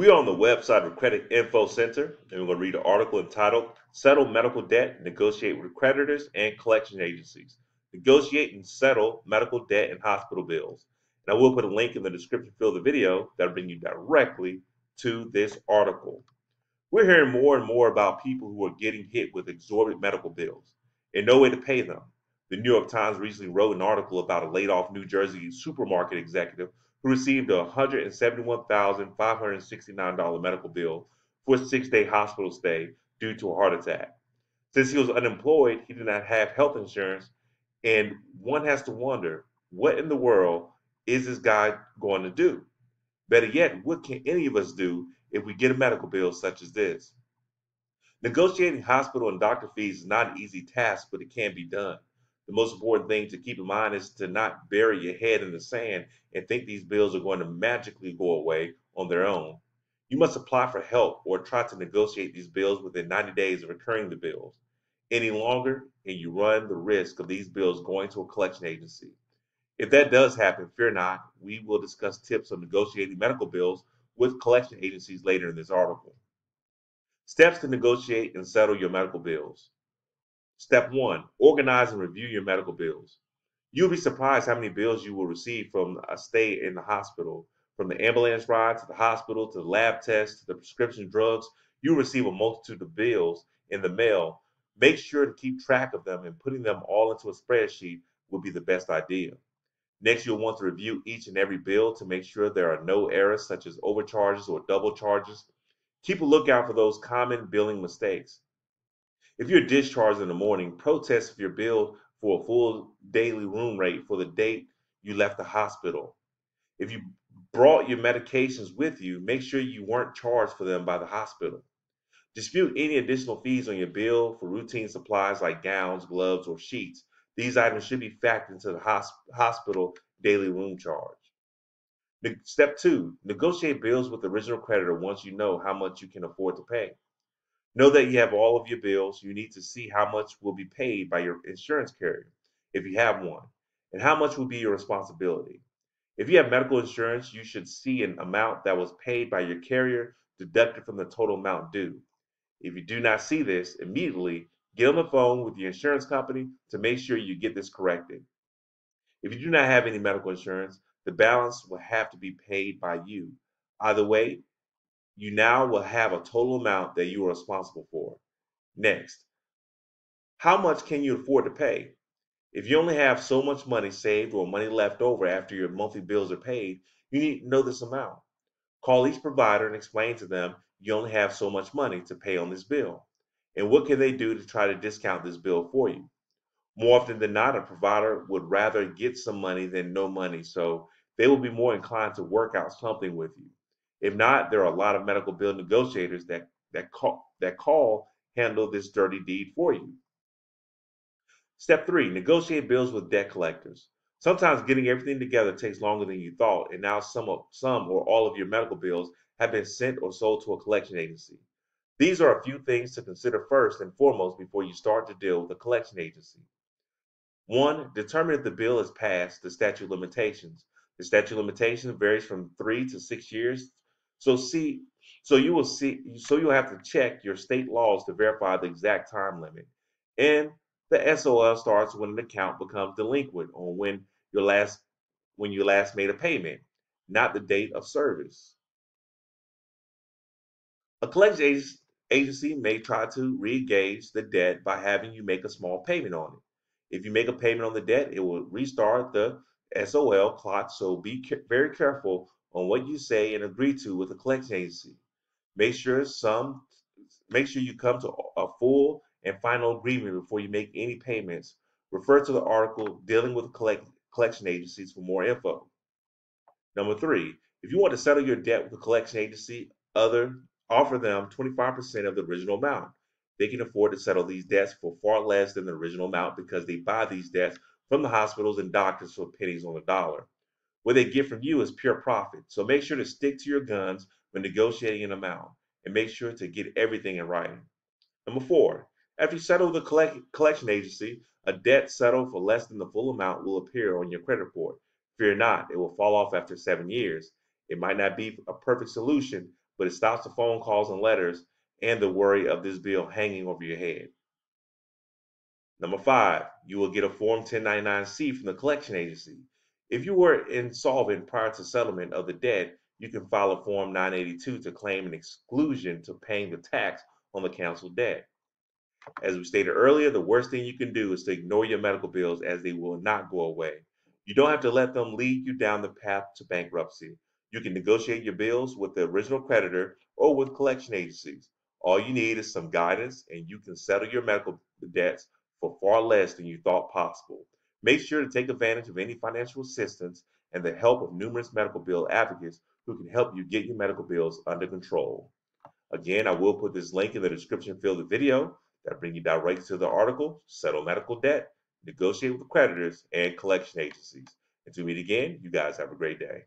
We are on the website of Credit Info Center, and we're going to read an article entitled Settle Medical Debt, Negotiate with Creditors and Collection Agencies. Negotiate and settle medical debt and hospital bills. And I will put a link in the description field of the video that'll bring you directly to this article. We're hearing more and more about people who are getting hit with exorbitant medical bills and no way to pay them. The New York Times recently wrote an article about a laid off New Jersey supermarket executive who received a $171,569 medical bill for a 6-day hospital stay due to a heart attack. Since he was unemployed, he did not have health insurance, and one has to wonder, what in the world is this guy going to do? Better yet, what can any of us do if we get a medical bill such as this? Negotiating hospital and doctor fees is not an easy task, but it can be done. The most important thing to keep in mind is to not bury your head in the sand and think these bills are going to magically go away on their own. You must apply for help or try to negotiate these bills within 90 days of incurring the bills. Any longer, and you run the risk of these bills going to a collection agency. If that does happen, fear not. We will discuss tips on negotiating medical bills with collection agencies later in this article. Steps to negotiate and settle your medical bills. Step 1. Organize and review your medical bills. You'll be surprised how many bills you will receive from a stay in the hospital. From the ambulance ride to the hospital to the lab tests to the prescription drugs, you'll receive a multitude of bills in the mail. Make sure to keep track of them, and putting them all into a spreadsheet would be the best idea. Next, you'll want to review each and every bill to make sure there are no errors such as overcharges or double charges. Keep a lookout for those common billing mistakes. If you're discharged in the morning, protest if you're billed for a full daily room rate for the date you left the hospital. If you brought your medications with you, make sure you weren't charged for them by the hospital. Dispute any additional fees on your bill for routine supplies like gowns, gloves, or sheets. These items should be factored into the hospital daily room charge. Step 2, negotiate bills with the original creditor once you know how much you can afford to pay. Know that you have all of your bills. You need to see how much will be paid by your insurance carrier, if you have one, and how much will be your responsibility. If you have medical insurance, you should see an amount that was paid by your carrier deducted from the total amount due. If you do not see this, immediately get on the phone with your insurance company to make sure you get this corrected. If you do not have any medical insurance, the balance will have to be paid by you. Either way, you now will have a total amount that you are responsible for. Next, how much can you afford to pay? If you only have so much money saved or money left over after your monthly bills are paid, you need to know this amount. Call each provider and explain to them you only have so much money to pay on this bill. And what can they do to try to discount this bill for you? More often than not, a provider would rather get some money than no money, so they will be more inclined to work out something with you. If not, there are a lot of medical bill negotiators that handle this dirty deed for you. Step 3, negotiate bills with debt collectors. Sometimes getting everything together takes longer than you thought, and now some or all of your medical bills have been sent or sold to a collection agency. These are a few things to consider first and foremost before you start to deal with a collection agency. 1. Determine if the bill is past the statute of limitations. The statute of limitations varies from 3 to 6 years. So see, so you'll have to check your state laws to verify the exact time limit. And the SOL starts when an account becomes delinquent or when you last made a payment, not the date of service. A agency may try to re-engage the debt by having you make a small payment on it. If you make a payment on the debt, it will restart the SOL clock, so be very careful on what you say and agree to with the collection agency. Make sure some Make sure you come to a full and final agreement before you make any payments. Refer to the article dealing with collection agencies for more info. Number 3, if you want to settle your debt with a collection agency, offer them 25% of the original amount. They can afford to settle these debts for far less than the original amount because they buy these debts from the hospitals and doctors for pennies on the dollar. What they get from you is pure profit. So make sure to stick to your guns when negotiating an amount and make sure to get everything in writing. Number 4, after you settle with a collection agency, a debt settled for less than the full amount will appear on your credit report. Fear not, it will fall off after 7 years. It might not be a perfect solution, but it stops the phone calls and letters and the worry of this bill hanging over your head. Number five, you will get a Form 1099-C from the collection agency. If you were insolvent prior to settlement of the debt, you can file a Form 982 to claim an exclusion to paying the tax on the canceled debt. As we stated earlier, the worst thing you can do is to ignore your medical bills as they will not go away. You don't have to let them lead you down the path to bankruptcy. You can negotiate your bills with the original creditor or with collection agencies. All you need is some guidance and you can settle your medical debts for far less than you thought possible. Make sure to take advantage of any financial assistance and the help of numerous medical bill advocates who can help you get your medical bills under control. Again, I will put this link in the description field of the video that bring you directly to the article, Settle Medical Debt, Negotiate with Creditors, and Collection Agencies. Until we meet again, you guys have a great day.